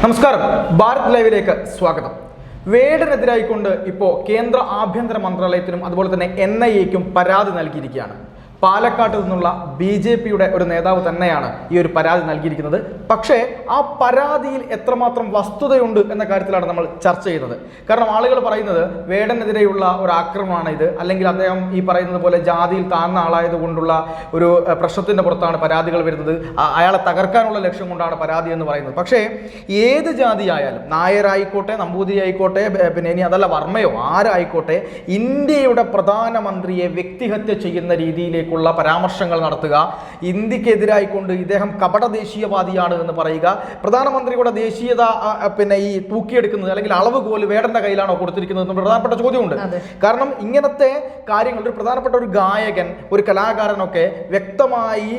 നമസ്കാരം, ഭാരത് ലൈവിലേക്ക് സ്വാഗതം. വേടനെതിരായിക്കൊണ്ട് ഇപ്പോൾ കേന്ദ്ര ആഭ്യന്തര മന്ത്രാലയത്തിനും അതുപോലെ തന്നെ NIA-ക്കും പരാതി നൽകിയിരിക്കുകയാണ്. പാലക്കാട്ട് നിന്നുള്ള BJP-യുടെ ഒരു നേതാവ് തന്നെയാണ് ഈ ഒരു പരാതി നൽകിയിരിക്കുന്നത്. പക്ഷേ ആ പരാതിയിൽ എത്രമാത്രം വസ്തുതയുണ്ട് എന്ന കാര്യത്തിലാണ് നമ്മൾ ചർച്ച ചെയ്യുന്നത്. കാരണം ആളുകൾ പറയുന്നത് വേടനെതിരെയുള്ള ഒരു ആക്രമണമാണ് ഇത്, അല്ലെങ്കിൽ അദ്ദേഹം ഈ പറയുന്നത് പോലെ ജാതിയിൽ താഴ്ന്ന ആളായതുകൊണ്ടുള്ള ഒരു പ്രശ്നത്തിൻ്റെ പുറത്താണ് പരാതികൾ വരുന്നത്, അയാളെ തകർക്കാനുള്ള ലക്ഷ്യം കൊണ്ടാണ് പരാതി എന്ന് പറയുന്നത്. പക്ഷേ ഏത് ജാതിയായാലും, നായരായിക്കോട്ടെ, നമ്പൂതിരി ആയിക്കോട്ടെ, പിന്നെ ഇനി അതല്ല വർമ്മയോ ആരായിക്കോട്ടെ, ഇന്ത്യയുടെ പ്രധാനമന്ത്രിയെ വ്യക്തിഹത്യ ചെയ്യുന്ന രീതിയിലേക്ക് പരാമർശങ്ങൾ നടത്തുക, ഇന്ത്യക്കെതിരായിക്കൊണ്ട് ഇദ്ദേഹം കപട ദേശീയവാദിയാണ് എന്ന് പറയുക, പ്രധാനമന്ത്രിയുടെ ദേശീയത പിന്നെ ഈ തൂക്കിയെടുക്കുന്നത് അല്ലെങ്കിൽ അളവുകോല് വേടന്റെ കയ്യിലാണോ കൊടുത്തിരിക്കുന്നത് എന്ന പ്രധാനപ്പെട്ട ചോദ്യമുണ്ട്. കാരണം ഇങ്ങനത്തെ കാര്യങ്ങൾ ഒരു പ്രധാനപ്പെട്ട ഒരു ഗായകൻ, ഒരു കലാകാരനൊക്കെ വ്യക്തമായി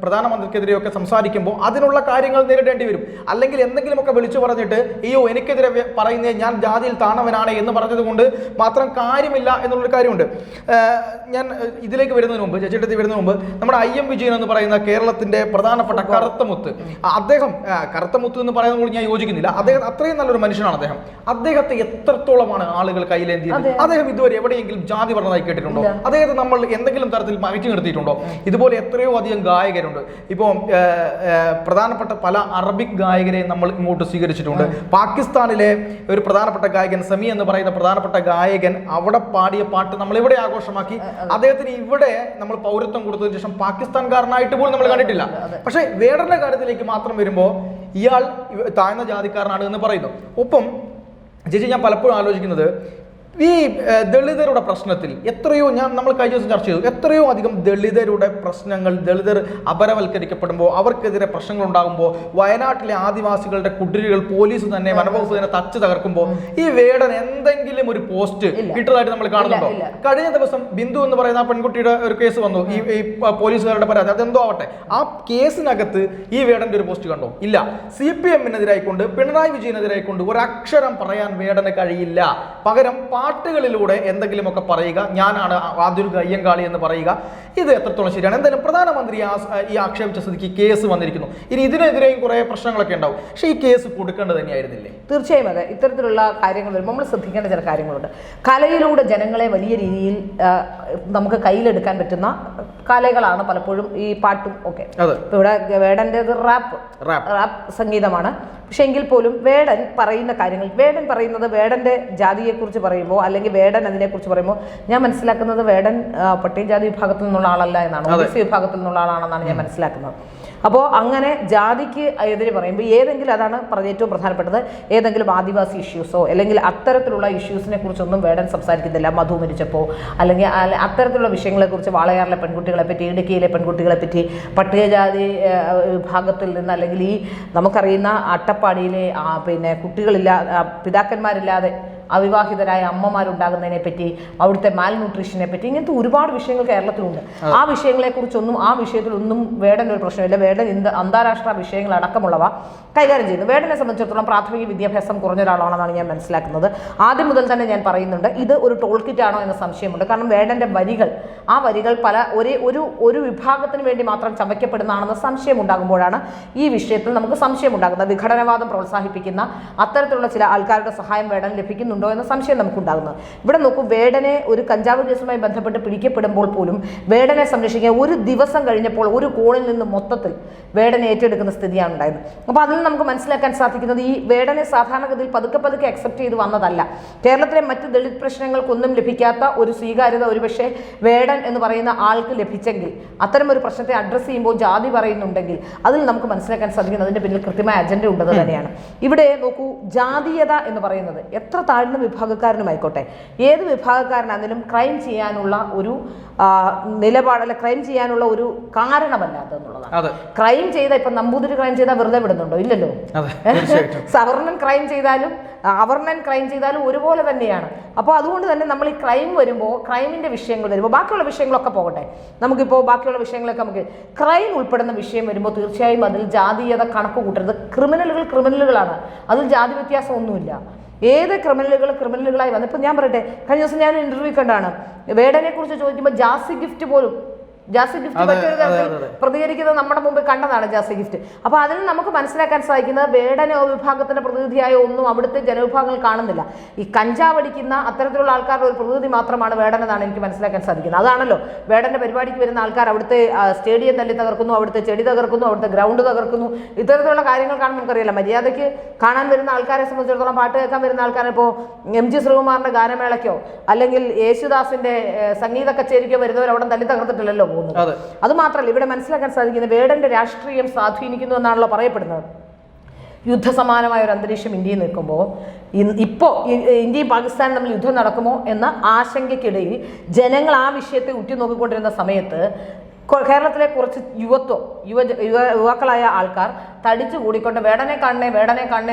പ്രധാനമന്ത്രിക്കെതിരെയൊക്കെ സംസാരിക്കുമ്പോൾ അതിനുള്ള കാര്യങ്ങൾ നേരിടേണ്ടി വരും. അല്ലെങ്കിൽ എന്തെങ്കിലുമൊക്കെ വിളിച്ചു പറഞ്ഞിട്ട് അയ്യോ എനിക്കെതിരെ പറയുന്നത് ഞാൻ ജാതിയിൽ താണവനാണ് എന്ന് പറഞ്ഞത് കൊണ്ട് മാത്രം കാര്യമില്ല എന്നുള്ളൊരു കാര്യമുണ്ട്. ഞാൻ ഇതിലേക്ക് വരുന്നതിന് മുമ്പ്, ചേച്ചിയെടുത്ത് വരുന്നതിന് മുമ്പ്, നമ്മുടെ IM വിജയൻ എന്ന് പറയുന്ന കേരളത്തിന്റെ പ്രധാനപ്പെട്ട കറുത്തമുത്ത്, അദ്ദേഹം കറുത്തമുത്ത് എന്ന് പറയുന്നത് ഞാൻ യോജിക്കുന്നില്ല. അദ്ദേഹം അത്രയും നല്ലൊരു മനുഷ്യനാണ്. അദ്ദേഹത്തെ എത്രത്തോളമാണ് ആളുകൾ കയ്യിലേന്തിയത്? അദ്ദേഹം ഇതുവരെ എവിടെയെങ്കിലും ജാതി പറഞ്ഞതായി കേട്ടിട്ടുണ്ടോ? അദ്ദേഹത്തെ നമ്മൾ എന്തെങ്കിലും തരത്തിൽ മാറ്റി നിർത്തിയിട്ടുണ്ടോ? ഇതുപോലെ എത്രയോ അധികം ഗായകരുണ്ട്. ഇപ്പോൾ പ്രധാനപ്പെട്ട പല അറബിക് ഗായകരെയും നമ്മൾ ഇങ്ങോട്ട് സ്വീകരിച്ചിട്ടുണ്ട്. പാകിസ്ഥാനിലെ ഒരു പ്രധാനപ്പെട്ട ഗായകൻ സമി എന്ന് പറയുന്ന പ്രധാനപ്പെട്ട ഗായകൻ അവിടെ പാടിയ പാട്ട് നമ്മൾ ഇവിടെ ആഘോഷമാക്കി. അദ്ദേഹത്തിന് ഇവിടെ നമ്മൾ പൗരത്വം കൊടുത്തതിന് ശേഷം പാകിസ്ഥാൻകാരനായിട്ട് പോലും നമ്മൾ കണ്ടിട്ടില്ല. പക്ഷേ വേടന്റെ കാര്യത്തിലേക്ക് മാത്രം വരുമ്പോൾ ഇയാൾ താഴ്ന്ന ജാതിക്കാരനാണ് എന്ന് പറയുന്നു. ഒപ്പം ചേച്ചി, ഞാൻ പലപ്പോഴും ആലോചിക്കുന്നത് ഈ ദളിതരുടെ പ്രശ്നത്തിൽ എത്രയോ, നമ്മൾ കഴിഞ്ഞ ദിവസം ചർച്ച ചെയ്തു, എത്രയോ അധികം ദളിതരുടെ പ്രശ്നങ്ങൾ, ദളിതർ അപരവൽക്കരിക്കപ്പെടുമ്പോൾ, അവർക്കെതിരെ പ്രശ്നങ്ങൾ ഉണ്ടാകുമ്പോൾ, വയനാട്ടിലെ ആദിവാസികളുടെ കുടിലുകൾ പോലീസ് തന്നെ, വനവകുപ്പ് തന്നെ തച്ച് തകർക്കുമ്പോൾ ഈ വേടൻ എന്തെങ്കിലും ഒരു പോസ്റ്റ് ഇട്ടതായിട്ട് നമ്മൾ കാണുന്നുണ്ടോ? കഴിഞ്ഞ ദിവസം ബിന്ദു എന്ന് പറയുന്ന ആ പെൺകുട്ടിയുടെ ഒരു കേസ് വന്നു, ഈ പോലീസുകാരുടെ പരാതി, അതെന്തോ ആവട്ടെ, ആ കേസിനകത്ത് ഈ വേടന്റെ ഒരു പോസ്റ്റ് കണ്ടോ? ഇല്ല. CPM-നെതിരായിക്കൊണ്ട്, പിണറായി വിജയനെതിരായിക്കൊണ്ട് ഒരക്ഷരം പറയാൻ വേടന് കഴിയില്ല. പകരം പാട്ടുകളിലൂടെ എന്തെങ്കിലുമൊക്കെ പറയുക, ഞാനാണ് ആധുനിക അയ്യങ്കാളി എന്ന് പറയുക. ഇത് എത്രത്തോളം ശരിയാണ്? എന്തായാലും പ്രധാനമന്ത്രി ഈ ആക്ഷേപിച്ച സ്ഥിതിക്ക് കേസ് വന്നിരിക്കുന്നു. ഇനി ഇതിനെതിരെയും കുറെ പ്രശ്നങ്ങളൊക്കെ ഉണ്ടാവും. പക്ഷേ ഈ കേസ് കൊടുക്കേണ്ടത് തന്നെയായിരുന്നില്ലേ? തീർച്ചയായും അതെ. ഇത്തരത്തിലുള്ള കാര്യങ്ങൾ വരുമ്പോൾ നമ്മൾ ശ്രദ്ധിക്കേണ്ട ചില കാര്യങ്ങളുണ്ട്. കലയിലൂടെ ജനങ്ങളെ വലിയ രീതിയിൽ നമുക്ക് കയ്യിലെടുക്കാൻ പറ്റുന്ന കലകളാണ് പലപ്പോഴും ഈ പാട്ടും ഒക്കെ. ഇവിടെ വേടൻ്റെത് റാപ്പ് സംഗീതമാണ്. പക്ഷെ എങ്കിൽ പോലും വേടൻ പറയുന്ന കാര്യങ്ങൾ, വേടൻ പറയുന്നത് വേടന്റെ ജാതിയെക്കുറിച്ച് പറയുമ്പോൾ, അല്ലെങ്കിൽ വേടൻ അതിനെക്കുറിച്ച് പറയുമ്പോൾ ഞാൻ മനസ്സിലാക്കുന്നത് വേടൻ പട്ടികജാതി വിഭാഗത്തിൽ നിന്നുള്ള ആളല്ല എന്നാണ്, OBC വിഭാഗത്തിൽ നിന്നുള്ള ആളാണെന്നാണ് ഞാൻ മനസ്സിലാക്കുന്നത്. അപ്പോൾ അങ്ങനെ ജാതിക്ക് എതിരെ പറയുമ്പോൾ ഏതെങ്കിലും, അതാണ് ഏറ്റവും പ്രധാനപ്പെട്ടത്, ഏതെങ്കിലും ആദിവാസി ഇഷ്യൂസോ അല്ലെങ്കിൽ അത്തരത്തിലുള്ള ഇഷ്യൂസിനെ കുറിച്ചൊന്നും വേടൻ സംസാരിക്കുന്നില്ല. മധു മരിച്ചപ്പോൾ അല്ലെങ്കിൽ അത്തരത്തിലുള്ള വിഷയങ്ങളെക്കുറിച്ച്, വാളയാറിലെ പെൺകുട്ടികളെ പറ്റി, ഇടുക്കിയിലെ പെൺകുട്ടികളെ പറ്റി, പട്ടികജാതി വിഭാഗത്തിൽ നിന്ന്, അല്ലെങ്കിൽ ഈ നമുക്കറിയുന്ന അട്ടപ്പാടിയിലെ പിന്നെ പിതാക്കന്മാരില്ലാതെ അവിവാഹിതരായ അമ്മമാരുണ്ടാകുന്നതിനെ പറ്റി, അവിടുത്തെ മാൽന്യൂട്രീഷനെ പറ്റി, ഇങ്ങനത്തെ ഒരുപാട് വിഷയങ്ങൾ കേരളത്തിലുണ്ട്. ആ വിഷയങ്ങളെക്കുറിച്ചൊന്നും, ആ വിഷയത്തിലൊന്നും വേടൻ ഒരു പ്രശ്നമില്ല. വേടൻ അന്താരാഷ്ട്ര വിഷയങ്ങൾ അടക്കമുള്ളവ കൈകാര്യം ചെയ്യുന്നു. വേടനെ സംബന്ധിച്ചിടത്തോളം പ്രാഥമിക വിദ്യാഭ്യാസം കുറഞ്ഞ ഒരാളാണെന്നാണ് ഞാൻ മനസ്സിലാക്കുന്നത്. ആദ്യം മുതൽ തന്നെ ഞാൻ പറയുന്നുണ്ട്, ഇത് ഒരു ടോൾ കിറ്റ് ആണോ എന്ന സംശയമുണ്ട്. കാരണം വേടന്റെ വരികൾ, ആ വരികൾ ഒരു വിഭാഗത്തിന് വേണ്ടി മാത്രം ചമയ്ക്കപ്പെടുന്നതാണെന്ന സംശയം ഉണ്ടാകുമ്പോഴാണ് ഈ വിഷയത്തിൽ നമുക്ക് സംശയമുണ്ടാകുന്നത്. വിഘടനവാദം പ്രോത്സാഹിപ്പിക്കുന്ന അത്തരത്തിലുള്ള ചില ആൾക്കാരുടെ സഹായം വേടൻ ലഭിക്കുന്നുണ്ട് എന്ന സംശയം നമുക്കുണ്ടാകുന്നത്. ഇവിടെ നോക്കൂ, വേടനെ ഒരു കഞ്ചാവ് കേസുമായി ബന്ധപ്പെട്ട് പിടിക്കപ്പെടുമ്പോൾ പോലും വേടനെ സംരക്ഷിക്കാൻ ഒരു ദിവസം കഴിഞ്ഞപ്പോൾ ഒരു കോണിൽ നിന്ന് മൊത്തത്തിൽ വേടനെ ഏറ്റെടുക്കുന്ന സ്ഥിതിയാണ് ഉണ്ടായത്. അപ്പോൾ അതിൽ നമുക്ക് മനസ്സിലാക്കാൻ സാധിക്കുന്നത് ഈ വേടനെ സാധാരണഗതിയിൽ പതുക്കെ അക്സെപ്റ്റ് ചെയ്ത് വന്നതല്ല. കേരളത്തിലെ മറ്റ് ദളിത് പ്രശ്നങ്ങൾക്കൊന്നും ലഭിക്കാത്ത ഒരു സ്വീകാര്യത ഒരുപക്ഷെ വേടൻ എന്ന് പറയുന്ന ആൾക്ക് ലഭിച്ചെങ്കിൽ, അത്തരം ഒരു പ്രശ്നത്തെ അഡ്രസ്സ് ചെയ്യുമ്പോൾ ജാതി പറയുന്നുണ്ടെങ്കിൽ അതിൽ നമുക്ക് മനസ്സിലാക്കാൻ സാധിക്കുന്നത് അതിൻ്റെ പിന്നിൽ കൃത്യമായ അജണ്ട ഉണ്ടെന്ന് തന്നെയാണ്. ഇവിടെ നോക്കൂ, ജാതീയത എന്ന് പറയുന്നത് എത്ര താഴ്ന്ന വിഭാഗക്കാരനുമായിക്കോട്ടെ, ഏത് വിഭാഗക്കാരനാണെങ്കിലും ക്രൈം ചെയ്യാനുള്ള ഒരു നിലപാടല്ല, ക്രൈം ചെയ്യാനുള്ള ഒരു കാരണമല്ലാത്ത എന്നുള്ളതാണ്. ക്രൈം ചെയ്ത, ഇപ്പൊ നമ്പൂതിരി ക്രൈം ചെയ്താൽ വെറുതെ വിടുന്നുണ്ടോ? ഇല്ലല്ലോ. സവർണൻ ക്രൈം ചെയ്താലും അവർണൻ ക്രൈം ചെയ്താലും ഒരുപോലെ തന്നെയാണ്. അപ്പോൾ അതുകൊണ്ട് തന്നെ നമ്മൾ ഈ ക്രൈം വരുമ്പോൾ, ക്രൈമിന്റെ വിഷയങ്ങൾ വരുമ്പോൾ, ബാക്കിയുള്ള വിഷയങ്ങളൊക്കെ പോകട്ടെ, നമുക്കിപ്പോൾ ബാക്കിയുള്ള വിഷയങ്ങളൊക്കെ നമുക്ക് ക്രൈം ഉൾപ്പെടുന്ന വിഷയം വരുമ്പോൾ തീർച്ചയായും അതിൽ ജാതീയത കണക്ക് കൂട്ടരുത്. ക്രിമിനലുകളാണ്, അതിൽ ജാതി വ്യത്യാസം ഒന്നുമില്ല. ഏത് ക്രിമിനലുകളായി വന്നു. ഇപ്പം ഞാൻ പറയട്ടെ, കഴിഞ്ഞ ദിവസം ഞാൻ ഇന്റർവ്യൂ കണ്ടാണ്, വേടനെ കുറിച്ച് ചോദിക്കുമ്പോൾ ജാസി ഗിഫ്റ്റ് പോലും ജാസി ഗിഫ്റ്റ് മറ്റൊരു തരത്തിൽ പ്രതികരിക്കുന്നത് നമ്മുടെ മുമ്പിൽ കണ്ടതാണ് ജാസി ഗിഫ്റ്റ്. അപ്പൊ അതിൽ നമുക്ക് മനസ്സിലാക്കാൻ സാധിക്കുന്നത് വേടന വിഭാഗത്തിന്റെ പ്രതിനിധിയായ ഒന്നും അവിടുത്തെ ജനവിഭാഗങ്ങൾ കാണുന്നില്ല. ഈ കഞ്ചാവ് അടിക്കുന്ന അത്തരത്തിലുള്ള ആൾക്കാരുടെ ഒരു പ്രതിനിധി മാത്രമാണ് വേടനെന്നാണ് എനിക്ക് മനസ്സിലാക്കാൻ സാധിക്കുന്നത്. അതാണല്ലോ വേടന്റെ പരിപാടിക്ക് വരുന്ന ആൾക്കാർ അവിടുത്തെ സ്റ്റേഡിയം തല്ലി തകർക്കുന്നു, അവിടുത്തെ ചെടി തകർക്കുന്നു, അവിടുത്തെ ഗ്രൗണ്ട് തകർക്കുന്നു. ഇത്തരത്തിലുള്ള കാര്യങ്ങൾ കാണുമ്പോൾ നമുക്കറിയില്ല. മര്യാദയ്ക്ക് കാണാൻ വരുന്ന ആൾക്കാരെ സംബന്ധിച്ചിടത്തോളം, പാട്ട് കേൾക്കാൻ വരുന്ന ആൾക്കാരെ ഇപ്പോൾ MG ശ്രീകുമാറിന്റെ ഗാനമേളയ്ക്കോ അല്ലെങ്കിൽ യേശുദാസിന്റെ സംഗീത കച്ചേരിക്കോ വരുന്നവർ അവിടെ തല്ലി തകർത്തിട്ടില്ലല്ലോ പോകുന്നത്. അത് മാത്രമല്ല, ഇവിടെ മനസ്സിലാക്കാൻ സാധിക്കുന്നത് വേടന്റെ രാഷ്ട്രീയം സ്വാധീനിക്കുന്നു എന്നാണല്ലോ പറയപ്പെടുന്നത്. യുദ്ധസമാനമായ ഒരു അന്തരീക്ഷം ഇന്ത്യയിൽ നിൽക്കുമ്പോൾ ഇപ്പോൾ ഇന്ത്യയും പാകിസ്ഥാനും തമ്മിൽ യുദ്ധം നടക്കുമോ എന്ന ആശങ്കയ്ക്കിടയിൽ ജനങ്ങൾ ആ വിഷയത്തെ ഉറ്റുനോക്കിക്കൊണ്ടിരുന്ന സമയത്ത് കേരളത്തിലെ കുറച്ച് യുവാക്കളായ ആൾക്കാർ തടിച്ചു കൂടിക്കൊണ്ട് വേടനെ കാണണേ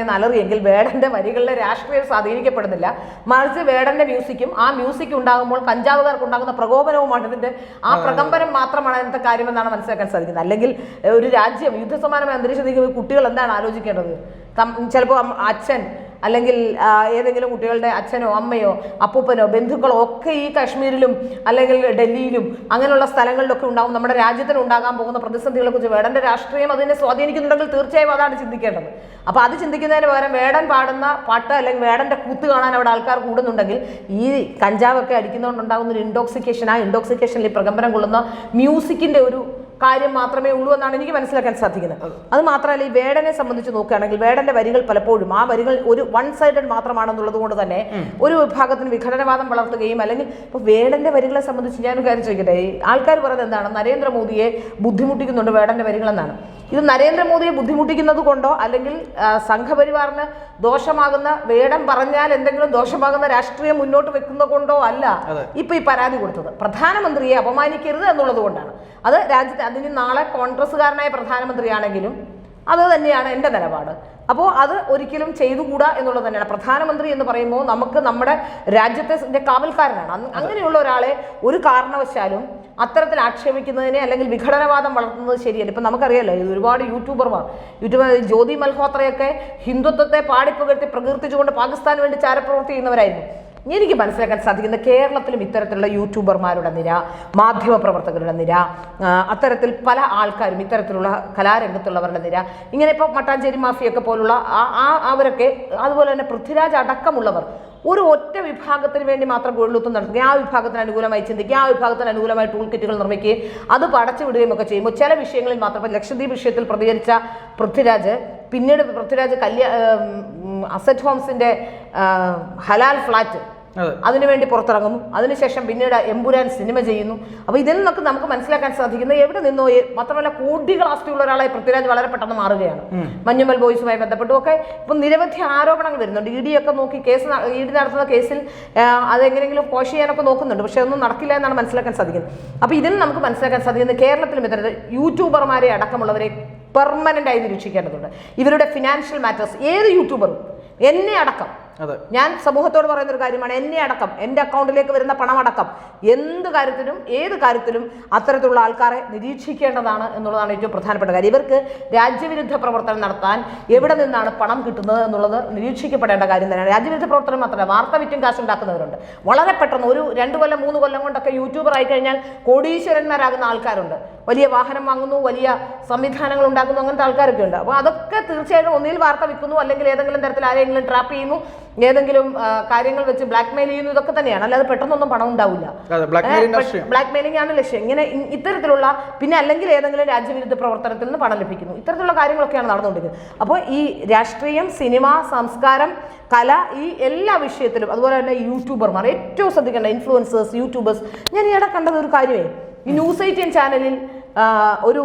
എന്ന് അലറിയെങ്കിൽ വേടന്റെ വരികളിലെ രാഷ്ട്രീയം സ്വാധീനിക്കപ്പെടുന്നില്ല. മറിച്ച് വേടന്റെ മ്യൂസിക്കും ആ മ്യൂസിക് ഉണ്ടാകുമ്പോൾ കഞ്ചാവുകാർക്ക് ഉണ്ടാകുന്ന പ്രകോപനവുമാണ് ഇതിന്റെ ആ പ്രകമ്പനം മാത്രമാണ് അതിനത്തെ കാര്യമെന്നാണ് മനസ്സിലാക്കാൻ സാധിക്കുന്നത്. അല്ലെങ്കിൽ ഒരു രാജ്യം യുദ്ധസമാനമായ അന്തരീക്ഷത്തിൽ കുട്ടികൾ എന്താണ് ആലോചിക്കേണ്ടത്? ചിലപ്പോൾ അച്ഛൻ അല്ലെങ്കിൽ ഏതെങ്കിലും കുട്ടികളുടെ അച്ഛനോ അമ്മയോ അപ്പൂപ്പനോ ബന്ധുക്കളോ ഒക്കെ ഈ കാശ്മീരിലും അല്ലെങ്കിൽ ഡൽഹിയിലും അങ്ങനെയുള്ള സ്ഥലങ്ങളിലൊക്കെ ഉണ്ടാകും. നമ്മുടെ രാജ്യത്തിന് ഉണ്ടാകാൻ പോകുന്ന പ്രതിസന്ധികളെ കുറിച്ച് വേടന്റെ രാഷ്ട്രീയം അതിനെ സ്വാധീനിക്കുന്നുണ്ടെങ്കിൽ തീർച്ചയായും അതാണ് ചിന്തിക്കേണ്ടത്. അപ്പോൾ അത് ചിന്തിക്കുന്നതിന് പകരം വേടൻ പാടുന്ന പാട്ട് അല്ലെങ്കിൽ വേടന്റെ കൂത്ത് കാണാൻ അവിടെ ആൾക്കാർ കൂടുന്നുണ്ടെങ്കിൽ ഈ കഞ്ചാവൊക്കെ അടിക്കുന്നതുകൊണ്ടുണ്ടാകുന്ന ഒരു ഇൻടോക്സിക്കേഷൻ, ആ ഇൻടോക്സിക്കേഷനിൽ പ്രകമ്പനം കൊള്ളുന്ന മ്യൂസിക്കിന്റെ ഒരു കാര്യം മാത്രമേ ഉള്ളൂ എന്നാണ് എനിക്ക് മനസ്സിലാക്കാൻ സാധിക്കുന്നത്. അത് മാത്രമല്ല, ഈ വേടനെ സംബന്ധിച്ച് നോക്കുകയാണെങ്കിൽ വേടന്റെ വരികൾ പലപ്പോഴും ആ വരികൾ ഒരു വൺ സൈഡഡ് മാത്രമാണെന്നുള്ളത് കൊണ്ട് തന്നെ ഒരു വിഭാഗത്തിന് വിഘടനവാദം വളർത്തുകയും, അല്ലെങ്കിൽ ഇപ്പോൾ വേടന്റെ വരികളെ സംബന്ധിച്ച് ഞാനൊരു കാര്യം ചോദിക്കട്ടെ, ആൾക്കാർ പറയുന്നത് എന്താണ്? നരേന്ദ്രമോദിയെ ബുദ്ധിമുട്ടിക്കുന്നുണ്ട് വേടന്റെ വരികളെന്നാണ്. ഇത് നരേന്ദ്രമോദിയെ ബുദ്ധിമുട്ടിക്കുന്നത് കൊണ്ടോ അല്ലെങ്കിൽ സംഘപരിവാറിന് ദോഷമാകുന്ന, വേടൻ പറഞ്ഞാൽ എന്തെങ്കിലും ദോഷമാകുന്ന രാഷ്ട്രീയം മുന്നോട്ട് വെക്കുന്നത് കൊണ്ടോ അല്ല ഇപ്പൊ ഈ പരാതി കൊടുത്തത്. പ്രധാനമന്ത്രിയെ അപമാനിക്കരുത് എന്നുള്ളത് കൊണ്ടാണ്. അത് രാജ്യത്തെ, അതിന് നാളെ കോൺഗ്രസ്സുകാരനായ പ്രധാനമന്ത്രിയാണെങ്കിലും അത് തന്നെയാണ് എൻ്റെ നിലപാട്. അപ്പോൾ അത് ഒരിക്കലും ചെയ്തുകൂടാ എന്നുള്ളത് തന്നെയാണ്. പ്രധാനമന്ത്രി എന്ന് പറയുമ്പോൾ നമുക്ക് നമ്മുടെ രാജ്യത്തെ കാവൽക്കാരനാണ്. അങ്ങനെയുള്ള ഒരാളെ ഒരു കാരണവശാലും അത്തരത്തിൽ ആക്ഷേപിക്കുന്നതിനെ അല്ലെങ്കിൽ വിഘടനവാദം വളർത്തുന്നത് ശരിയല്ല. ഇപ്പം നമുക്കറിയാലോ, ഒരുപാട് യൂട്യൂബർ ജ്യോതി മൽഹോത്രയൊക്കെ ഹിന്ദുത്വത്തെ പാടിപ്പുകഴ്ത്തി പ്രകീർത്തിച്ചുകൊണ്ട് പാകിസ്ഥാന് വേണ്ടി ചാരപ്രവൃത്തി ചെയ്യുന്നവരായിരുന്നു. എനിക്ക് മനസ്സിലാക്കാൻ സാധിക്കുന്ന കേരളത്തിലും ഇത്തരത്തിലുള്ള യൂട്യൂബർമാരുടെ നിര, മാധ്യമപ്രവർത്തകരുടെ നിര, അത്തരത്തിൽ പല ആൾക്കാരും ഇത്തരത്തിലുള്ള കലാരംഗത്തുള്ളവരുടെ നിര, ഇങ്ങനെ ഇപ്പോൾ മട്ടാഞ്ചേരി മാഫിയൊക്കെ പോലുള്ള അവരൊക്കെ, അതുപോലെ തന്നെ പൃഥ്വിരാജ് അടക്കമുള്ളവർ ഒരു ഒറ്റ വിഭാഗത്തിന് വേണ്ടി മാത്രം കൊള്ളുത്തും നടത്തുകയും ആ വിഭാഗത്തിന് അനുകൂലമായി ചിന്തിക്കുകയും ആ വിഭാഗത്തിന് അനുകൂലമായി ടൂൾ കിറ്റുകൾ നിർമ്മിക്കുകയും അത് പടച്ചു വിടുകയും ഒക്കെ ചെയ്യുമ്പോൾ ചില വിഷയങ്ങളിൽ മാത്രം, ലക്ഷദ്വീപ് വിഷയത്തിൽ പ്രതികരിച്ച പൃഥ്വിരാജ്, പിന്നീട് പൃഥ്വിരാജ് അസറ്റ് ഹോംസിന്റെ ഹലാൽ ഫ്ലാറ്റ് അതിനുവേണ്ടി പുറത്തിറങ്ങുന്നു. അതിനുശേഷം പിന്നീട് എമ്പുരാൻ സിനിമ ചെയ്യുന്നു. അപ്പോൾ ഇതിൽ നിന്നൊക്കെ നമുക്ക് മനസ്സിലാക്കാൻ സാധിക്കുന്നത് എവിടെ നിന്നോ, മാത്രമല്ല കോടികൾ ആസ്തിയുള്ള ഒരാളായി പൃഥ്വിരാജ് വളരെ പെട്ടെന്ന് മാറുകയാണ്. മഞ്ഞുമൽ ബോയ്സുമായി ബന്ധപ്പെട്ടും ഒക്കെ ഇപ്പം നിരവധി ആരോപണങ്ങൾ വരുന്നുണ്ട്. ED ഒക്കെ നോക്കി ED നടത്തുന്ന കേസിൽ അതെങ്ങനെയെങ്കിലും കോഷ് ചെയ്യാനൊക്കെ നോക്കുന്നുണ്ട്. പക്ഷെ ഒന്നും നടക്കില്ല എന്നാണ് മനസ്സിലാക്കാൻ സാധിക്കുന്നത്. അപ്പോൾ ഇതിൽ നമുക്ക് മനസ്സിലാക്കാൻ സാധിക്കുന്നത് കേരളത്തിലും ഇത്തരത്തിൽ യൂട്യൂബർമാരെ അടക്കമുള്ളവരെ പെർമനന്റ് ആയി നിരീക്ഷിക്കേണ്ടതുണ്ട്. ഇവരുടെ ഫിനാൻഷ്യൽ മാറ്റേഴ്സ്, ഏത് യൂട്യൂബറും, എന്നെ അടക്കം, ഞാൻ സമൂഹത്തോട് പറയുന്ന ഒരു കാര്യമാണ്, എന്നെ അടക്കം, എൻ്റെ അക്കൗണ്ടിലേക്ക് വരുന്ന പണമടക്കം എന്ത് കാര്യത്തിലും ഏത് കാര്യത്തിലും അത്തരത്തിലുള്ള ആൾക്കാരെ നിരീക്ഷിക്കേണ്ടതാണ് എന്നുള്ളതാണ് ഏറ്റവും പ്രധാനപ്പെട്ട കാര്യം. ഇവർക്ക് രാജ്യവിരുദ്ധ പ്രവർത്തനം നടത്താൻ എവിടെ നിന്നാണ് പണം കിട്ടുന്നത് എന്നുള്ളത് നിരീക്ഷിക്കപ്പെടേണ്ട കാര്യം തന്നെയാണ്. രാജ്യവിരുദ്ധ പ്രവർത്തനം മാത്രമല്ല, വാർത്ത വിറ്റും കാശുണ്ടാക്കുന്നവരുണ്ട്. വളരെ പെട്ടെന്ന് ഒരു 2 കൊല്ലം 3 കൊല്ലം കൊണ്ടൊക്കെ യൂട്യൂബർ ആയി കഴിഞ്ഞാൽ കോടീശ്വരന്മാരാകുന്ന ആൾക്കാരുണ്ട്. വലിയ വാഹനം വാങ്ങുന്നു, വലിയ സംവിധാനങ്ങൾ ഉണ്ടാക്കുന്നു, അങ്ങനത്തെ ആൾക്കാരൊക്കെ ഉണ്ട്. അപ്പോൾ അതൊക്കെ തീർച്ചയായിട്ടും ഒന്നിൽ വാർത്ത വിൽക്കുന്നു, അല്ലെങ്കിൽ ഏതെങ്കിലും തരത്തിൽ ആരെങ്കിലും ട്രാപ്പ് ചെയ്യുന്നു, ഏതെങ്കിലും കാര്യങ്ങൾ വെച്ച് ബ്ലാക്ക് മെയിൽ ചെയ്യുന്നു. ഇതൊക്കെ തന്നെയാണ്, അല്ലാതെ പെട്ടെന്നൊന്നും പണം ഉണ്ടാവില്ല. ബ്ലാക്ക് മെയിലിംഗ് ആണ് ലക്ഷ്യം. ഇങ്ങനെ ഇത്തരത്തിലുള്ള, പിന്നെ അല്ലെങ്കിൽ ഏതെങ്കിലും രാജ്യവിരുദ്ധ പ്രവർത്തനത്തിൽ നിന്ന് പണം ലഭിക്കുന്നു, ഇത്തരത്തിലുള്ള കാര്യങ്ങളൊക്കെയാണ് നടന്നുകൊണ്ടിരിക്കുന്നത്. അപ്പോൾ ഈ രാഷ്ട്രീയം, സിനിമ, സംസ്കാരം, കല, ഈ എല്ലാ വിഷയത്തിലും, അതുപോലെ തന്നെ യൂട്യൂബർമാർ ഏറ്റവും ശ്രദ്ധിക്കേണ്ട ഇൻഫ്ലുവൻസേഴ്സ്, യൂട്യൂബേഴ്സ്. ഞാൻ ഈയിടെ കണ്ടത് ഒരു കാര്യമേ, ഈ ന്യൂസ് 18 ചാനലിൽ ഒരു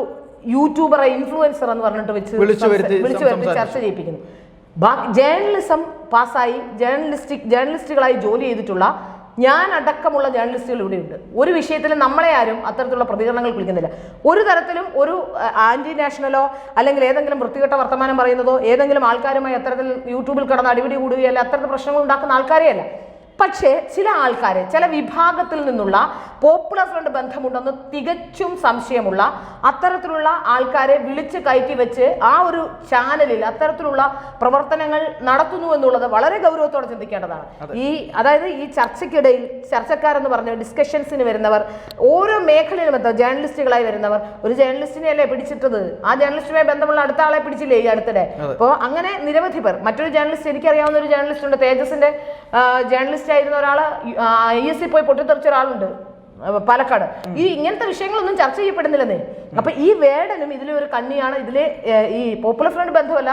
യൂട്യൂബറെ ഇൻഫ്ലുവൻസർ എന്ന് പറഞ്ഞിട്ട് വിളിച്ചു വരുത്തി ചർച്ച ചെയ്യിപ്പിക്കുന്നു. ജേർണലിസം പാസ്സായി ജേർണലിസ്റ്റുകളായി ജോലി ചെയ്തിട്ടുള്ള ഞാൻ അടക്കമുള്ള ജേർണലിസ്റ്റുകൾ ഇവിടെയുണ്ട്. ഒരു വിഷയത്തിലും നമ്മളെ ആരും അത്തരത്തിലുള്ള പ്രതികരണങ്ങൾ വിളിക്കുന്നില്ല. ഒരു തരത്തിലും ഒരു ആന്റി നാഷണലോ അല്ലെങ്കിൽ ഏതെങ്കിലും വൃത്തികെട്ട വർത്തമാനം പറയുന്നതോ ഏതെങ്കിലും ആൾക്കാരുമായി അത്തരത്തിൽ യൂട്യൂബിൽ കിടന്ന് അടിപിടി കൂടുകയല്ല, അത്തരത്തിൽ പ്രശ്നങ്ങൾ ഉണ്ടാക്കുന്ന ആൾക്കാരെയല്ല. പക്ഷേ ചില ആൾക്കാരെ, ചില വിഭാഗത്തിൽ നിന്നുള്ള പോപ്പുലർ ഫ്രണ്ട് ബന്ധമുണ്ടെന്ന് തികച്ചും സംശയമുള്ള അത്തരത്തിലുള്ള ആൾക്കാരെ വിളിച്ച് കയറ്റി വെച്ച് ആ ഒരു ചാനലിൽ അത്തരത്തിലുള്ള പ്രവർത്തനങ്ങൾ നടത്തുന്നു എന്നുള്ളത് വളരെ ഗൗരവത്തോടെ ചിന്തിക്കേണ്ടതാണ്. അതായത് ഈ ചർച്ചയ്ക്കിടയിൽ ചർച്ചക്കാരെന്ന് പറഞ്ഞ ഡിസ്കഷൻസിന് വരുന്നവർ, ഓരോ മേഖലയിലും എന്താ ജേർണലിസ്റ്റുകളായി വരുന്നവർ, ഒരു ജേർണലിസ്റ്റിനെ അല്ലേ പിടിച്ചിട്ടത്, ആ ജേർണലിസ്റ്റുമായി ബന്ധമുള്ള അടുത്ത ആളെ പിടിച്ചില്ലേ ഈ അടുത്തിടെ. അപ്പോൾ അങ്ങനെ നിരവധി പേർ. മറ്റൊരു ജേർണലിസ്റ്റ്, എനിക്കറിയാവുന്ന ഒരു ജേർണലിസ്റ്റ് ഉണ്ട്, തേജസിന്റെ ജേർണലിസ്റ്റ് ആയിരുന്ന ഒരാള് ISC പോയി പൊട്ടിത്തെറിച്ച ഒരാളുണ്ട് പാലക്കാട്. ഇങ്ങനത്തെ വിഷയങ്ങളൊന്നും ചർച്ച ചെയ്യപ്പെടുന്നില്ലെന്നേ. അപ്പൊ ഈ വേടനും ഇതിലെ ഒരു കണ്ണിയാണ്. ഇതിലെ ഈ പോപ്പുലർ ഫ്രണ്ട് ബന്ധമല്ല,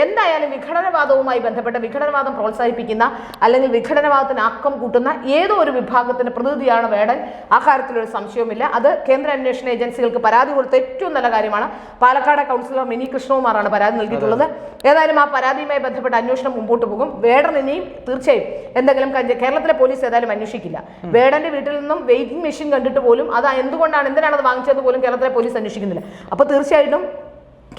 എന്തായാലും വിഘടനവാദവുമായി ബന്ധപ്പെട്ട, വിഘടനവാദം പ്രോത്സാഹിപ്പിക്കുന്ന അല്ലെങ്കിൽ വിഘടനവാദത്തിന് ആക്കം കൂട്ടുന്ന ഏതോ ഒരു വിഭാഗത്തിന്റെ പ്രതിനിധിയാണ് വേടൻ. ആ കാര്യത്തിലൊരു സംശയവുമില്ല. അത് കേന്ദ്ര അന്വേഷണ ഏജൻസികൾക്ക് പരാതി കൊടുത്ത ഏറ്റവും നല്ല കാര്യമാണ്. പാലക്കാട് കൗൺസിലർ മിനി കൃഷ്ണകുമാറാണ് പരാതി നൽകിയിട്ടുള്ളത്. ഏതായാലും ആ പരാതിയുമായി ബന്ധപ്പെട്ട അന്വേഷണം മുമ്പോട്ട് പോകും. വേടൻ ഇനിയും തീർച്ചയായും എന്തെങ്കിലും കേരളത്തിലെ പോലീസ് ഏതായാലും അന്വേഷിക്കില്ല. വേടന്റെ വീട്ടിൽ നിന്നും വെയിറ്റിംഗ് മെഷീൻ കണ്ടിട്ട് പോലും അത് എന്തിനാണ് അത് വാങ്ങിച്ചത് പോലും കേരളത്തിലെ പോലീസ് അന്വേഷിക്കുന്നില്ല. അപ്പൊ തീർച്ചയായിട്ടും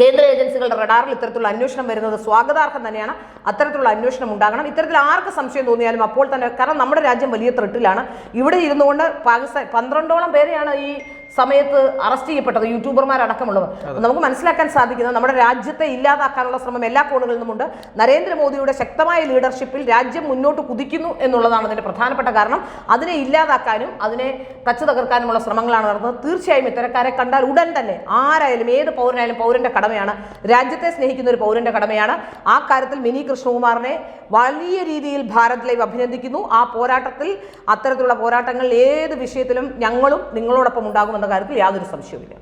കേന്ദ്ര ഏജൻസികളുടെ റഡാറിൽ ഇത്തരത്തിലുള്ള അന്വേഷണം വരുന്നത് സ്വാഗതാർഹം തന്നെയാണ്. അത്തരത്തിലുള്ള അന്വേഷണം ഉണ്ടാകണം. ഇത്തരത്തിൽ ആർക്ക് സംശയം തോന്നിയാലും അപ്പോൾ തന്നെ, കാരണം നമ്മുടെ രാജ്യം വലിയ ത്രെട്ടിലാണ്. ഇവിടെ ഇരുന്നുകൊണ്ട് പാകിസ്ഥാൻ 12ഓളം പേരെയാണ് ഈ സമയത്ത് അറസ്റ്റ് ചെയ്യപ്പെട്ടത്, യൂട്യൂബർമാരടക്കമുള്ളവർ. നമുക്ക് മനസ്സിലാക്കാൻ സാധിക്കുന്നത് നമ്മുടെ രാജ്യത്തെ ഇല്ലാതാക്കാനുള്ള ശ്രമം എല്ലാ കോണുകളിൽ നിന്നുമുണ്ട്. നരേന്ദ്രമോദിയുടെ ശക്തമായ ലീഡർഷിപ്പിൽ രാജ്യം മുന്നോട്ട് കുതിക്കുന്നു എന്നുള്ളതാണ് അതിന്റെ പ്രധാനപ്പെട്ട കാരണം. അതിനെ ഇല്ലാതാക്കാനും അതിനെ തച്ചു തകർക്കാനുമുള്ള ശ്രമങ്ങളാണ് നടന്നത്. തീർച്ചയായും ഇത്തരക്കാരെ കണ്ടാൽ ഉടൻ തന്നെ ആരായാലും, ഏത് പൗരനായാലും പൗരന്റെ കടമയാണ്, രാജ്യത്തെ സ്നേഹിക്കുന്ന ഒരു പൗരന്റെ കടമയാണ്. ആ കാര്യത്തിൽ മിനി കൃഷ്ണകുമാറിനെ വലിയ രീതിയിൽ ഭാരത് ലൈവ് അഭിനന്ദിക്കുന്നു. ആ പോരാട്ടത്തിൽ, അത്തരത്തിലുള്ള പോരാട്ടങ്ങൾ ഏത് വിഷയത്തിലും ഞങ്ങളും നിങ്ങളോടൊപ്പം ഉണ്ടാകുമെന്ന കാര്യത്തിൽ യാതൊരു സംശയവുമില്ല.